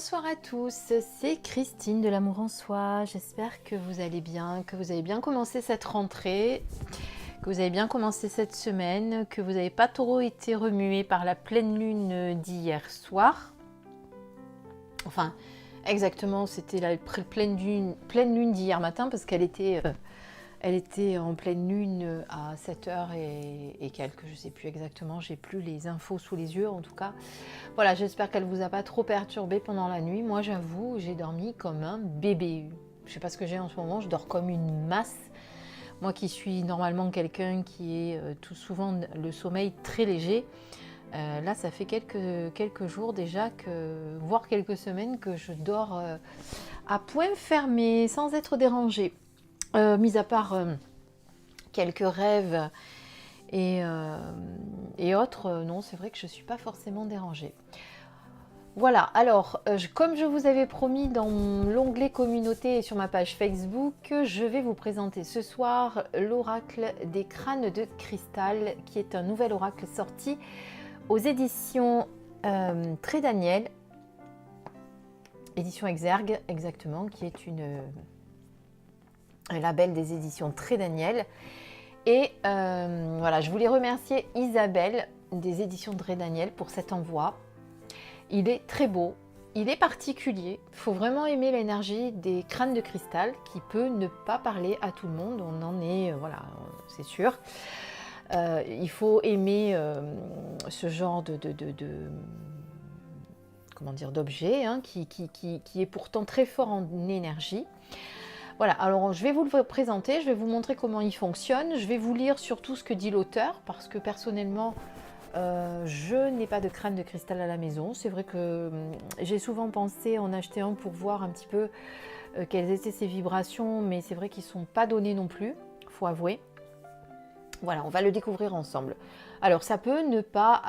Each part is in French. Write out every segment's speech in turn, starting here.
Bonsoir à tous, c'est Christine de l'Amour en Soi. J'espère que vous allez bien, que vous avez bien commencé cette rentrée, que vous avez bien commencé cette semaine, que vous n'avez pas trop été remué par la pleine lune d'hier soir. Enfin, exactement, c'était la pleine lune d'hier matin parce qu'elle était en pleine lune à 7h et quelques, je ne sais plus exactement, j'ai plus les infos sous les yeux en tout cas. Voilà, j'espère qu'elle ne vous a pas trop perturbé pendant la nuit. Moi j'avoue, j'ai dormi comme un bébé. Je ne sais pas ce que j'ai en ce moment, je dors comme une masse. Moi qui suis normalement quelqu'un qui est tout souvent le sommeil très léger, là ça fait quelques jours déjà, voire quelques semaines que je dors à point fermé, sans être dérangée. Mis à part quelques rêves et autres, non, c'est vrai que je ne suis pas forcément dérangée. Voilà, alors, comme je vous avais promis dans l'onglet communauté et sur ma page Facebook, je vais vous présenter ce soir l'oracle des crânes de cristal, qui est un nouvel oracle sorti aux éditions Très Daniel, édition Exergue, exactement, qui est un label des éditions Très Daniel. Et voilà, je voulais remercier Isabelle des éditions Très Daniel pour cet envoi. Il est très beau, il est particulier. Il faut vraiment aimer l'énergie des crânes de cristal qui peut ne pas parler à tout le monde. On en est, voilà, c'est sûr. Il faut aimer ce genre comment dire, d'objet hein, qui est pourtant très fort en énergie. Voilà, alors je vais vous le présenter, je vais vous montrer comment il fonctionne, je vais vous lire surtout ce que dit l'auteur, parce que personnellement, je n'ai pas de crâne de cristal à la maison. C'est vrai que j'ai souvent pensé en acheter un pour voir un petit peu quelles étaient ses vibrations, mais c'est vrai qu'ils ne sont pas donnés non plus, il faut avouer. Voilà, on va le découvrir ensemble. Alors, ça peut ne pas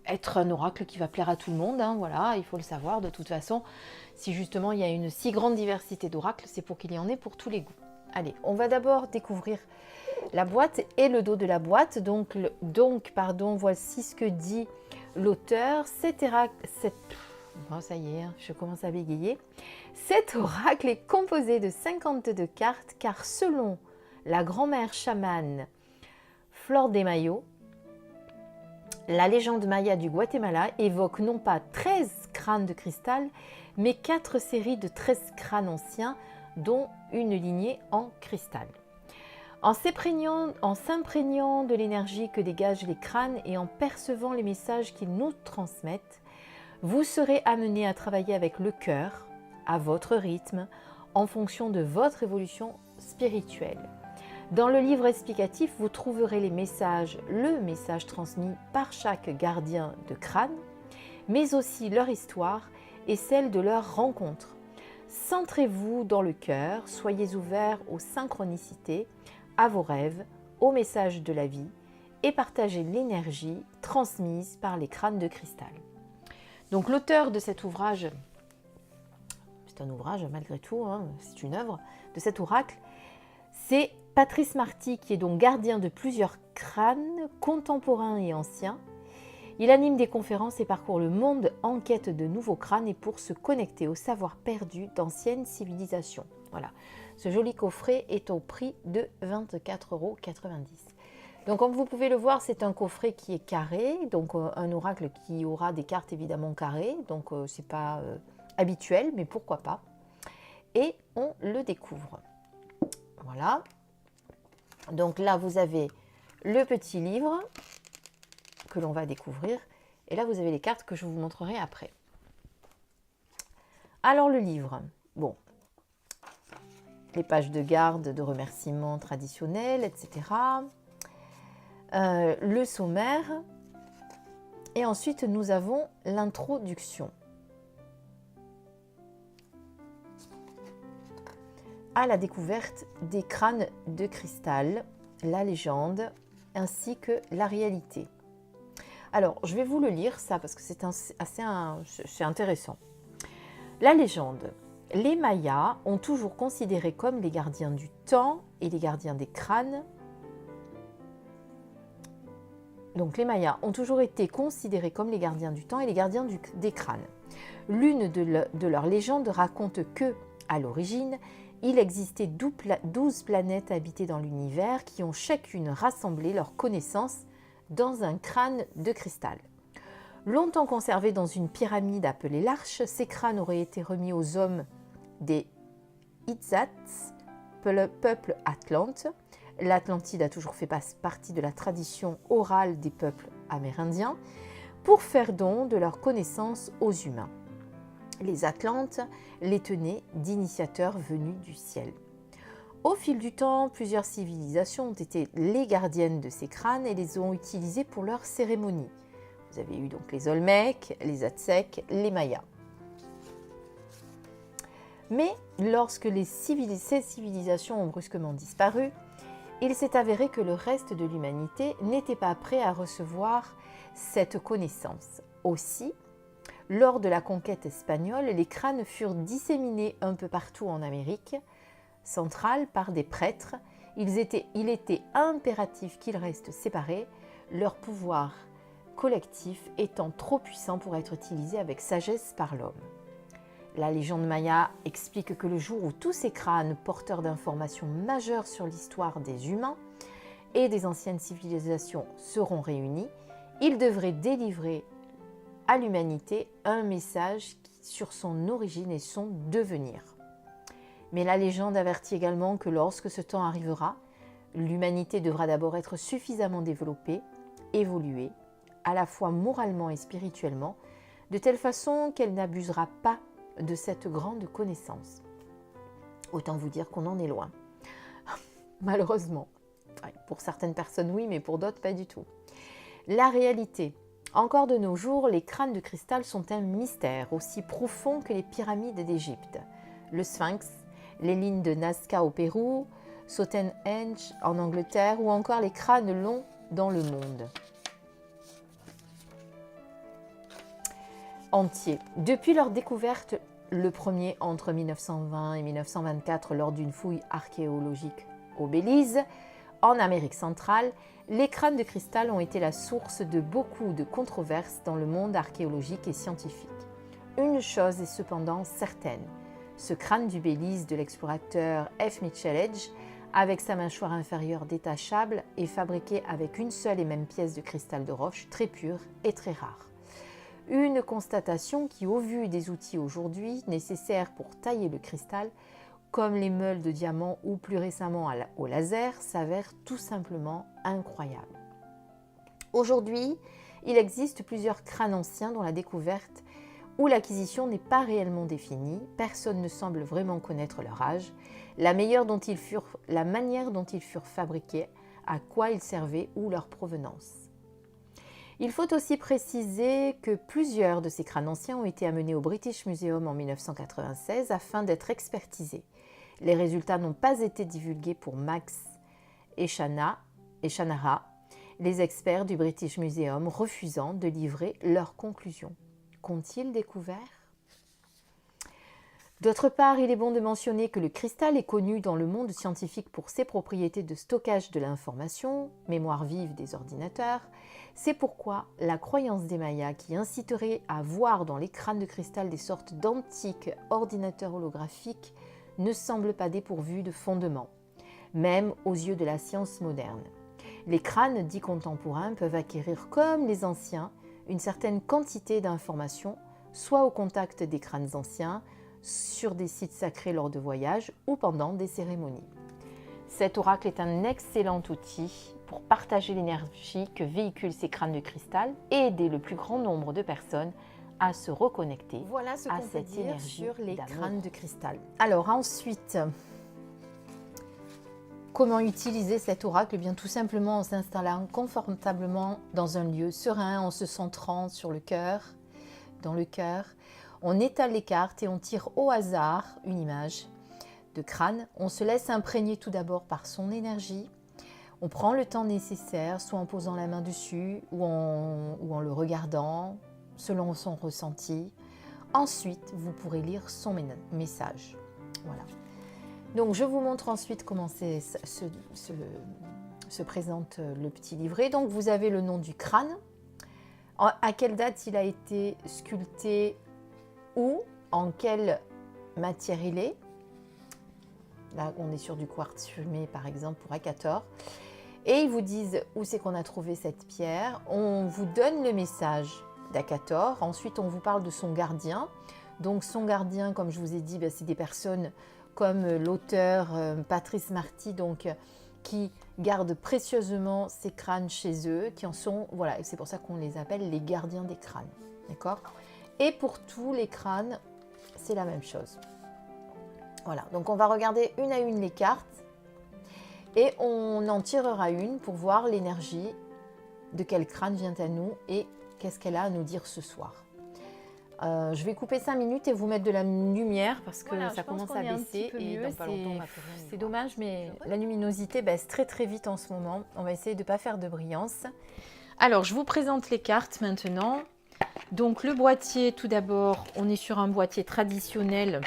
être un oracle qui va plaire à tout le monde, hein, voilà, il faut le savoir de toute façon. Si justement il y a une si grande diversité d'oracles, c'est pour qu'il y en ait pour tous les goûts. Allez, on va d'abord découvrir la boîte et le dos de la boîte. Donc, voici ce que dit l'auteur. Oh, ça y est, je commence à bégayer. Cet oracle est composé de 52 cartes, car selon la grand-mère chamane Flor de Mayo, la légende maya du Guatemala évoque non pas 13 crânes de cristal, mais 4 séries de 13 crânes anciens, dont une lignée en cristal. En s'imprégnant de l'énergie que dégagent les crânes et en percevant les messages qu'ils nous transmettent, vous serez amené à travailler avec le cœur, à votre rythme, en fonction de votre évolution spirituelle. Dans le livre explicatif, vous trouverez le message transmis par chaque gardien de crâne, mais aussi leur histoire et celle de leur rencontre. Centrez-vous dans le cœur, soyez ouverts aux synchronicités, à vos rêves, aux messages de la vie et partagez l'énergie transmise par les crânes de cristal. Donc l'auteur de cet ouvrage, c'est un ouvrage malgré tout, hein, c'est une œuvre de cet oracle, c'est Patrice Marty, qui est donc gardien de plusieurs crânes contemporains et anciens. Il anime des conférences et parcourt le monde en quête de nouveaux crânes et pour se connecter au savoir perdu d'anciennes civilisations. Voilà, ce joli coffret est au prix de 24,90 €. Donc comme vous pouvez le voir, c'est un coffret qui est carré, donc un oracle qui aura des cartes évidemment carrées, donc c'est pas habituel, mais pourquoi pas. Et on le découvre. Voilà. Donc là, vous avez le petit livre que l'on va découvrir. Et là, vous avez les cartes que je vous montrerai après. Alors, le livre. Bon. Les pages de garde, de remerciements traditionnels, etc. Le sommaire. Et ensuite, nous avons l'introduction. À la découverte des crânes de cristal, la légende, ainsi que la réalité. Alors, je vais vous le lire, ça, parce que c'est intéressant. La légende. Les Mayas ont toujours considéré comme les gardiens du temps et les gardiens des crânes. Donc, les Mayas ont toujours été considérés comme les gardiens du temps et les gardiens des crânes. L'une de leurs légendes raconte que, à l'origine, il existait 12 planètes habitées dans l'univers qui ont chacune rassemblé leurs connaissances dans un crâne de cristal. Longtemps conservés dans une pyramide appelée l'Arche, ces crânes auraient été remis aux hommes des Itzats, peuple atlante. L'Atlantide a toujours fait partie de la tradition orale des peuples amérindiens, pour faire don de leurs connaissances aux humains. Les Atlantes les tenaient d'initiateurs venus du ciel. Au fil du temps, plusieurs civilisations ont été les gardiennes de ces crânes et les ont utilisés pour leurs cérémonies. Vous avez eu donc les Olmecs, les Aztecs, les Mayas. Mais lorsque ces civilisations ont brusquement disparu, il s'est avéré que le reste de l'humanité n'était pas prêt à recevoir cette connaissance. Aussi, lors de la conquête espagnole, les crânes furent disséminés un peu partout en Amérique centrale par des prêtres. Il était impératif qu'ils restent séparés, leur pouvoir collectif étant trop puissant pour être utilisé avec sagesse par l'homme. La légende maya explique que le jour où tous ces crânes porteurs d'informations majeures sur l'histoire des humains et des anciennes civilisations seront réunis, ils devraient délivrer à l'humanité un message sur son origine et son devenir. Mais la légende avertit également que lorsque ce temps arrivera, l'humanité devra d'abord être suffisamment développée, évoluée, à la fois moralement et spirituellement, de telle façon qu'elle n'abusera pas de cette grande connaissance. Autant vous dire qu'on en est loin. Malheureusement. Pour certaines personnes, oui, mais pour d'autres, pas du tout. La réalité. Encore de nos jours, les crânes de cristal sont un mystère aussi profond que les pyramides d'Égypte. Le Sphinx, les lignes de Nazca au Pérou, Stonehenge en Angleterre ou encore les crânes longs dans le monde entier. Depuis leur découverte, le premier entre 1920 et 1924 lors d'une fouille archéologique au Belize, en Amérique centrale, les crânes de cristal ont été la source de beaucoup de controverses dans le monde archéologique et scientifique. Une chose est cependant certaine, ce crâne du Belize de l'explorateur F. Mitchell Edge, avec sa mâchoire inférieure détachable, est fabriqué avec une seule et même pièce de cristal de roche très pure et très rare. Une constatation qui, au vu des outils aujourd'hui nécessaires pour tailler le cristal, comme les meules de diamant ou plus récemment au laser, s'avère tout simplement incroyable. Aujourd'hui, il existe plusieurs crânes anciens dont la découverte ou l'acquisition n'est pas réellement définie, personne ne semble vraiment connaître leur âge, la manière dont ils furent fabriqués, à quoi ils servaient ou leur provenance. Il faut aussi préciser que plusieurs de ces crânes anciens ont été amenés au British Museum en 1996 afin d'être expertisés. Les résultats n'ont pas été divulgués pour Max Echanara, les experts du British Museum refusant de livrer leurs conclusions. Qu'ont-ils découvert ? D'autre part, il est bon de mentionner que le cristal est connu dans le monde scientifique pour ses propriétés de stockage de l'information, mémoire vive des ordinateurs. C'est pourquoi la croyance des Mayas qui inciterait à voir dans les crânes de cristal des sortes d'antiques ordinateurs holographiques ne semble pas dépourvue de fondement, même aux yeux de la science moderne. Les crânes dits contemporains peuvent acquérir, comme les anciens, une certaine quantité d'informations, soit au contact des crânes anciens, sur des sites sacrés lors de voyages ou pendant des cérémonies. Cet oracle est un excellent outil pour partager l'énergie que véhiculent ces crânes de cristal et aider le plus grand nombre de personnes à se reconnecter voilà ce à qu'on peut cette dire énergie sur les d'amour. crânes de cristal. Alors ensuite, comment utiliser cet oracle ? Eh bien, tout simplement en s'installant confortablement dans un lieu serein, en se centrant sur le cœur, dans le cœur. On étale les cartes et on tire au hasard une image de crâne. On se laisse imprégner tout d'abord par son énergie. On prend le temps nécessaire, soit en posant la main dessus ou en le regardant, selon son ressenti. Ensuite, vous pourrez lire son message. Voilà. Donc, je vous montre ensuite comment se présente le petit livret. Donc, vous avez le nom du crâne, à quelle date il a été sculpté ou en quelle matière il est. Là, on est sur du quartz fumé, par exemple, pour Akator. Et ils vous disent où c'est qu'on a trouvé cette pierre. On vous donne le message d'Akator. Ensuite, on vous parle de son gardien. Donc, son gardien, comme je vous ai dit, c'est des personnes comme l'auteur Patrice Marty, donc, qui gardent précieusement ces crânes chez eux, qui en sont, voilà, c'est pour ça qu'on les appelle les gardiens des crânes. D'accord ? Et pour tous les crânes, c'est la même chose. Voilà, donc on va regarder une à une les cartes et on en tirera une pour voir l'énergie de quel crâne vient à nous et qu'est-ce qu'elle a à nous dire ce soir. Je vais couper 5 minutes et vous mettre de la lumière parce que voilà, ça commence à baisser et dans pas longtemps on va plus rien y voir. C'est dommage, mais la luminosité baisse très très vite en ce moment. On va essayer de ne pas faire de brillance. Alors, je vous présente les cartes maintenant. Donc, le boîtier, tout d'abord, on est sur un boîtier traditionnel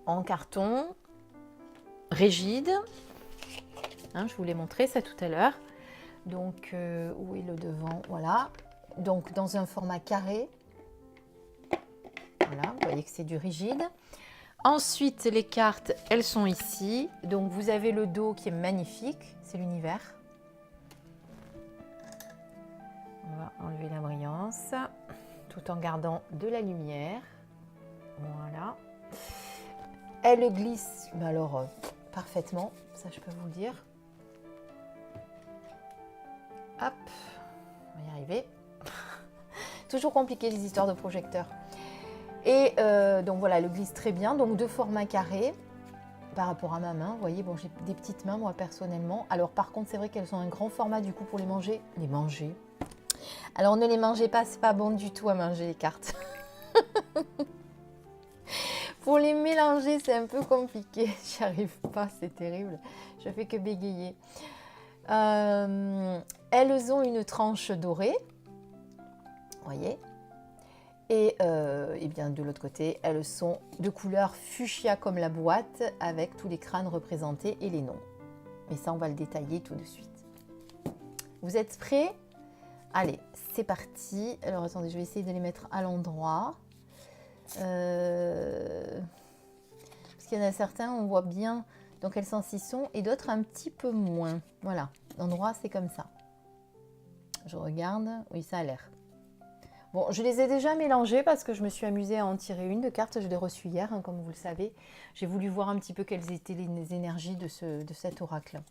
en carton, rigide. Hein, je vous l'ai montré ça tout à l'heure. Donc, où est le devant? Voilà. Donc, dans un format carré. Voilà, vous voyez que c'est du rigide. Ensuite, les cartes, elles sont ici. Donc, vous avez le dos qui est magnifique. C'est l'univers. On va enlever la brillance tout en gardant de la lumière. Voilà. Elle glisse, mais alors parfaitement, ça je peux vous le dire. Hop, on va y arriver. Toujours compliqué les histoires de projecteurs. Et donc voilà, elle glisse très bien, donc de format carré par rapport à ma main. Vous voyez, bon, j'ai des petites mains moi personnellement. Alors par contre, c'est vrai qu'elles sont un grand format du coup pour les manger. Les manger. Alors ne les mangez pas, c'est pas bon du tout à manger les cartes. Pour les mélanger, c'est un peu compliqué. J'y arrive pas, c'est terrible. Je fais que bégayer. Elles ont une tranche dorée. Vous voyez. Et bien de l'autre côté, elles sont de couleur fuchsia comme la boîte avec tous les crânes représentés et les noms. Mais ça, on va le détailler tout de suite. Vous êtes prêts? Allez, c'est parti. Alors, attendez, je vais essayer de les mettre à l'endroit. Parce qu'il y en a certains, on voit bien dans quel sens ils sont, et d'autres un petit peu moins. Voilà, l'endroit, c'est comme ça. Je regarde. Oui, ça a l'air. Bon, je les ai déjà mélangés parce que je me suis amusée à en tirer une de carte. Je l'ai reçue hier, hein, comme vous le savez. J'ai voulu voir un petit peu quelles étaient les énergies de cet oracle.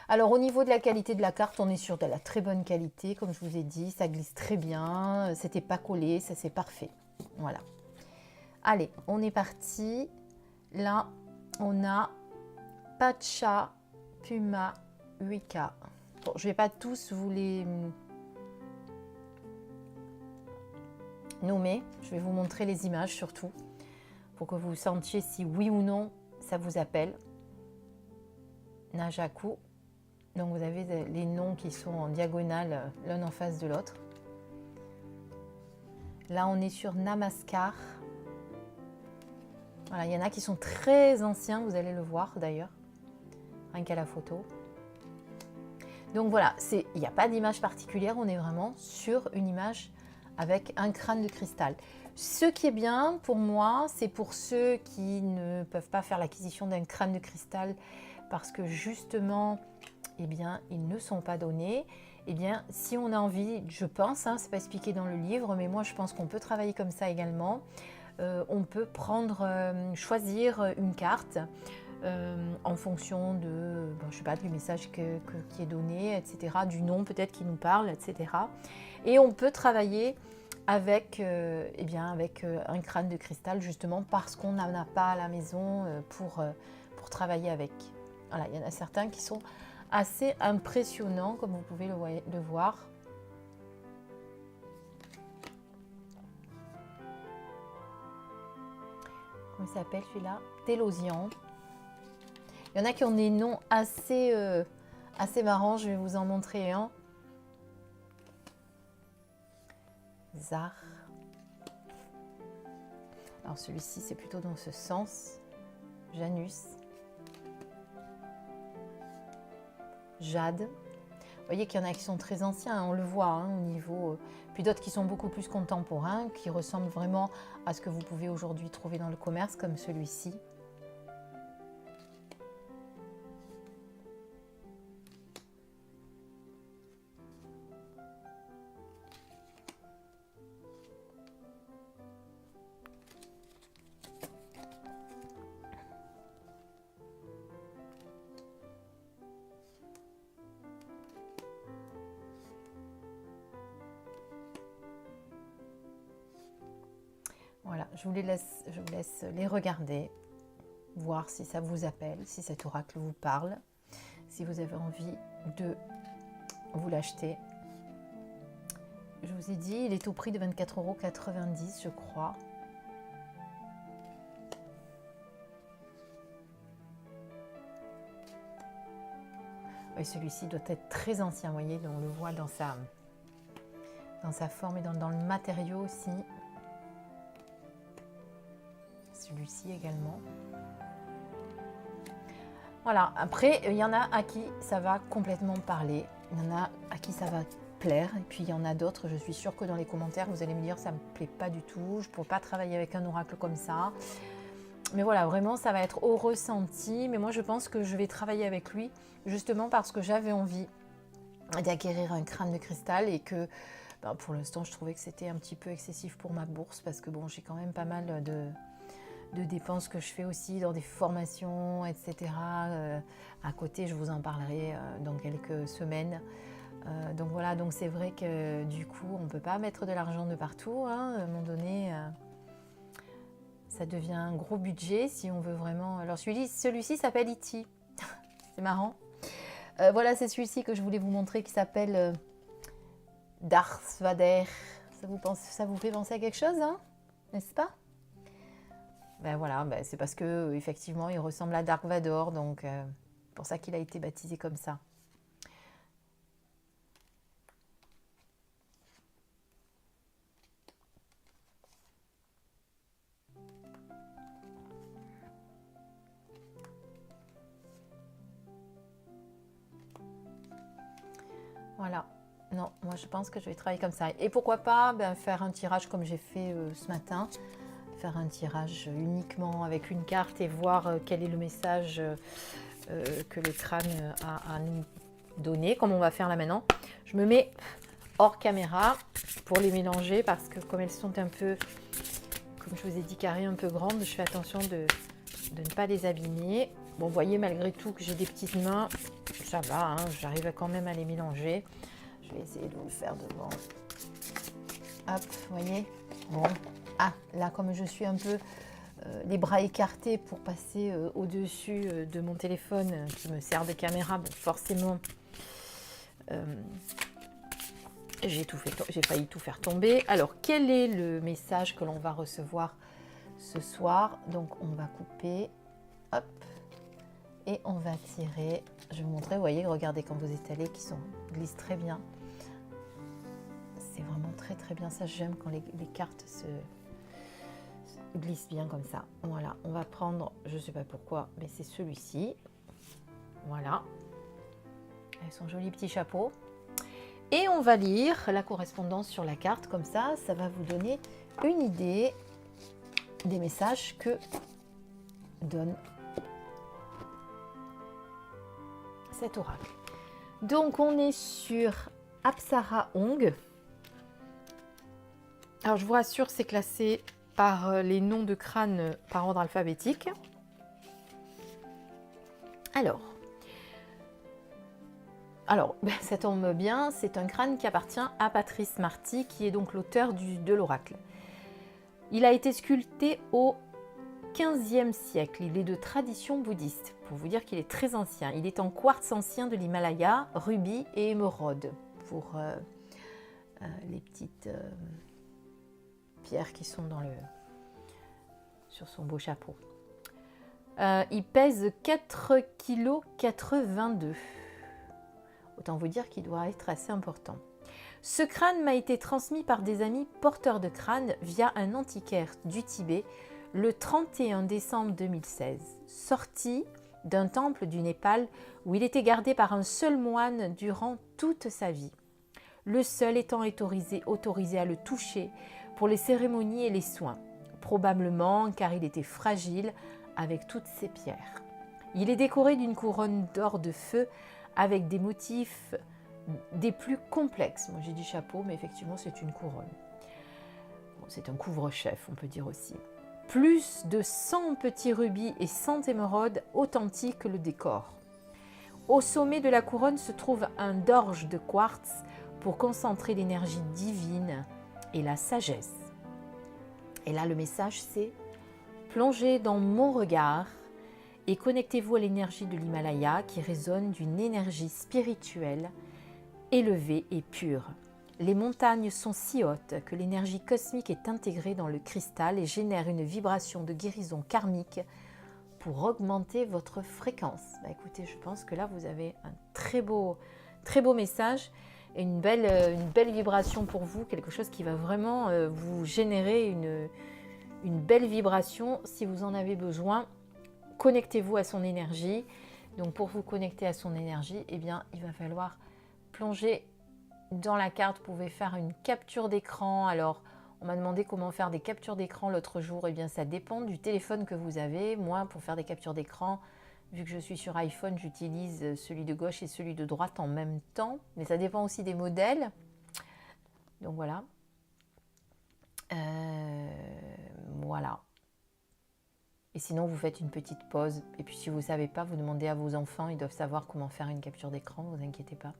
Alors, au niveau de la qualité de la carte, on est sur de la très bonne qualité. Comme je vous ai dit, ça glisse très bien. C'était pas collé, ça c'est parfait. Voilà. Allez, on est parti. Là, on a Pacha, Puma, Wicca. Bon, je ne vais pas tous vous les nommer. Je vais vous montrer les images surtout pour que vous sentiez si oui ou non ça vous appelle. Najaku. Donc vous avez les noms qui sont en diagonale l'un en face de l'autre. Là on est sur Namaskar. Voilà, il y en a qui sont très anciens, vous allez le voir d'ailleurs, rien qu'à la photo. Donc voilà, il n'y a pas d'image particulière, on est vraiment sur une image avec un crâne de cristal. Ce qui est bien pour moi, c'est pour ceux qui ne peuvent pas faire l'acquisition d'un crâne de cristal parce que justement, eh bien, ils ne sont pas donnés. Eh bien, si on a envie, je pense, hein, c'est pas expliqué dans le livre, mais moi je pense qu'on peut travailler comme ça également. On peut choisir une carte en fonction de, bon, je sais pas, du message qui est donné, etc., du nom peut-être qui nous parle, etc. Et on peut travailler avec, avec un crâne de cristal justement parce qu'on n'en a pas à la maison pour travailler avec. Voilà, il y en a certains qui sont assez impressionnants comme vous pouvez le voir. Comment il s'appelle celui-là? Télosian. Il y en a qui ont des noms assez marrants. Je vais vous en montrer un. Zar. Alors celui-ci, c'est plutôt dans ce sens. Janus. Jade. Vous voyez qu'il y en a qui sont très anciens, on le voit hein, au niveau... puis d'autres qui sont beaucoup plus contemporains, qui ressemblent vraiment à ce que vous pouvez aujourd'hui trouver dans le commerce, comme celui-ci. Voilà, je vous laisse les regarder, voir si ça vous appelle, si cet oracle vous parle, si vous avez envie de vous l'acheter. Je vous ai dit, il est au prix de 24,90 € je crois. Oui, celui-ci doit être très ancien, vous voyez, on le voit dans sa forme et dans le matériau aussi. Celui-ci également. Voilà, après, il y en a à qui ça va complètement parler. Il y en a à qui ça va plaire. Et puis, il y en a d'autres, je suis sûre que dans les commentaires, vous allez me dire, ça ne me plaît pas du tout. Je ne pourrais pas travailler avec un oracle comme ça. Mais voilà, vraiment, ça va être au ressenti. Mais moi, je pense que je vais travailler avec lui, justement parce que j'avais envie d'acquérir un crâne de cristal et que, pour l'instant, je trouvais que c'était un petit peu excessif pour ma bourse parce que, bon, j'ai quand même pas mal de dépenses que je fais aussi dans des formations, etc. À côté, je vous en parlerai dans quelques semaines. Donc voilà, donc c'est vrai que du coup, on ne peut pas mettre de l'argent de partout. Hein. À un moment donné, ça devient un gros budget si on veut vraiment... Alors celui-ci s'appelle E.T. C'est marrant. Voilà, c'est celui-ci que je voulais vous montrer qui s'appelle Darth Vader. Ça vous fait penser à quelque chose, hein, n'est-ce pas? Ben voilà, ben c'est parce que effectivement il ressemble à Dark Vador, donc c'est pour ça qu'il a été baptisé comme ça. Voilà, non, moi je pense que je vais travailler comme ça. Et pourquoi pas faire un tirage comme j'ai fait ce matin. Faire un tirage uniquement avec une carte et voir quel est le message que le crâne a à nous donner, comme on va faire là maintenant. Je me mets hors caméra pour les mélanger parce que comme elles sont un peu, comme je vous ai dit, carrées, un peu grandes, je fais attention de ne pas les abîmer. Bon, vous voyez malgré tout que j'ai des petites mains, ça va, hein, j'arrive quand même à les mélanger. Je vais essayer de vous le faire devant. Hop, vous voyez, bon. Ah, là, comme je suis un peu les bras écartés pour passer au-dessus de mon téléphone qui me sert de caméra, bon, forcément, j'ai failli tout faire tomber. Alors, quel est le message que l'on va recevoir ce soir? Donc, on va couper, hop, et on va tirer. Je vais vous montrer, vous voyez, regardez quand vous étalez, qui glissent très bien. C'est vraiment très très bien, ça j'aime quand les cartes se glisse bien comme ça. Voilà, on va prendre, je sais pas pourquoi, mais c'est celui-ci. Voilà. Avec son joli petit chapeau. Et on va lire la correspondance sur la carte, comme ça va vous donner une idée des messages que donne cet oracle. Donc on est sur Apsara Ong. Alors je vous rassure, c'est classé par les noms de crânes par ordre alphabétique. Alors, ça tombe bien, c'est un crâne qui appartient à Patrice Marty, qui est donc l'auteur de l'oracle. Il a été sculpté au XVe siècle, il est de tradition bouddhiste, pour vous dire qu'il est très ancien. Il est en quartz ancien de l'Himalaya, rubis et émeraude, pour les petites... pierres qui sont sur son beau chapeau. Il pèse 4,82 kg. Autant vous dire qu'il doit être assez important. Ce crâne m'a été transmis par des amis porteurs de crâne via un antiquaire du Tibet le 31 décembre 2016. Sorti d'un temple du Népal où il était gardé par un seul moine durant toute sa vie. Le seul étant autorisé à le toucher pour les cérémonies et les soins, probablement car il était fragile avec toutes ses pierres. Il est décoré d'une couronne d'or de feu avec des motifs des plus complexes. Moi j'ai dit chapeau, mais effectivement c'est une couronne. Bon, c'est un couvre-chef, on peut dire aussi. Plus de 100 petits rubis et 100 émeraudes authentiques le décorent. Au sommet de la couronne se trouve un dorge de quartz pour concentrer l'énergie divine et la sagesse. Et là, le message, c'est « Plongez dans mon regard et connectez-vous à l'énergie de l'Himalaya qui résonne d'une énergie spirituelle, élevée et pure. Les montagnes sont si hautes que l'énergie cosmique est intégrée dans le cristal et génère une vibration de guérison karmique pour augmenter votre fréquence. » Écoutez, je pense que là, vous avez un très beau message et une belle vibration pour vous, quelque chose qui va vraiment vous générer une belle vibration si vous en avez besoin. Connectez-vous à son énergie. Donc pour vous connecter à son énergie, eh bien, il va falloir plonger dans la carte. Vous pouvez faire une capture d'écran. Alors, on m'a demandé comment faire des captures d'écran l'autre jour. Eh bien, ça dépend du téléphone que vous avez. Moi, pour faire des captures d'écran, vu que je suis sur iPhone, j'utilise celui de gauche et celui de droite en même temps. Mais ça dépend aussi des modèles. Donc voilà. Voilà. Et sinon, vous faites une petite pause. Et puis, si vous ne savez pas, vous demandez à vos enfants. Ils doivent savoir comment faire une capture d'écran. Ne vous inquiétez pas.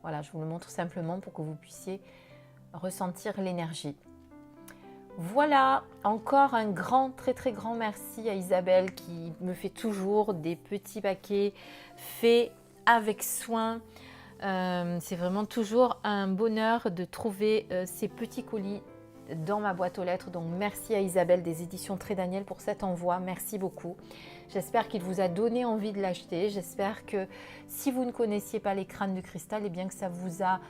Voilà, je vous le montre simplement pour que vous puissiez ressentir l'énergie. Voilà, encore un très grand merci à Isabelle qui me fait toujours des petits paquets faits avec soin. C'est vraiment toujours un bonheur de trouver ces petits colis dans ma boîte aux lettres. Donc merci à Isabelle des éditions Très Daniel pour cet envoi, merci beaucoup. J'espère qu'il vous a donné envie de l'acheter. J'espère que si vous ne connaissiez pas les crânes de cristal, eh bien que ça vous a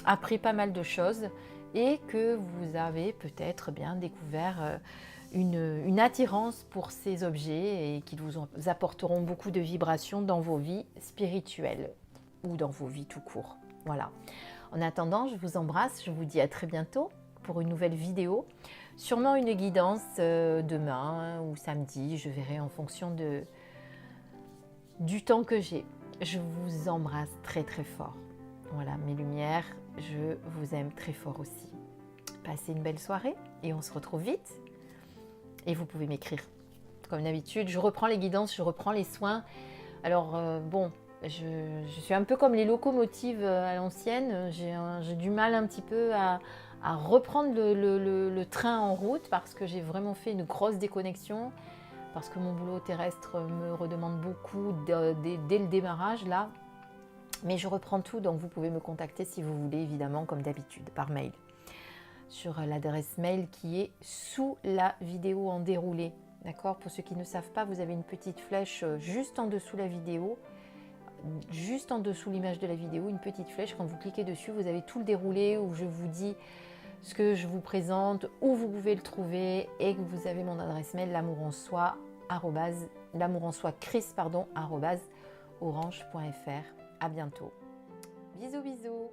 appris pas mal de choses et que vous avez peut-être bien découvert une attirance pour ces objets et qu'ils vous apporteront beaucoup de vibrations dans vos vies spirituelles ou dans vos vies tout court. Voilà. En attendant, je vous embrasse, je vous dis à très bientôt pour une nouvelle vidéo. Sûrement une guidance demain ou samedi, je verrai en fonction du temps que j'ai. Je vous embrasse très fort. Voilà, mes lumières, je vous aime très fort aussi. Passez une belle soirée et on se retrouve vite. Et vous pouvez m'écrire. Comme d'habitude, je reprends les guidances, je reprends les soins. Alors bon, je suis un peu comme les locomotives à l'ancienne. J'ai du mal un petit peu à reprendre le train en route parce que j'ai vraiment fait une grosse déconnexion. Parce que mon boulot terrestre me redemande beaucoup dès le démarrage là. Mais je reprends tout, donc vous pouvez me contacter si vous voulez, évidemment, comme d'habitude, par mail. Sur l'adresse mail qui est sous la vidéo en déroulé. D'accord ? Pour ceux qui ne savent pas, vous avez une petite flèche juste en dessous la vidéo, juste en dessous l'image de la vidéo, une petite flèche. Quand vous cliquez dessus, vous avez tout le déroulé où je vous dis ce que je vous présente, où vous pouvez le trouver et que vous avez mon adresse mail @orange.fr. À bientôt. Bisous.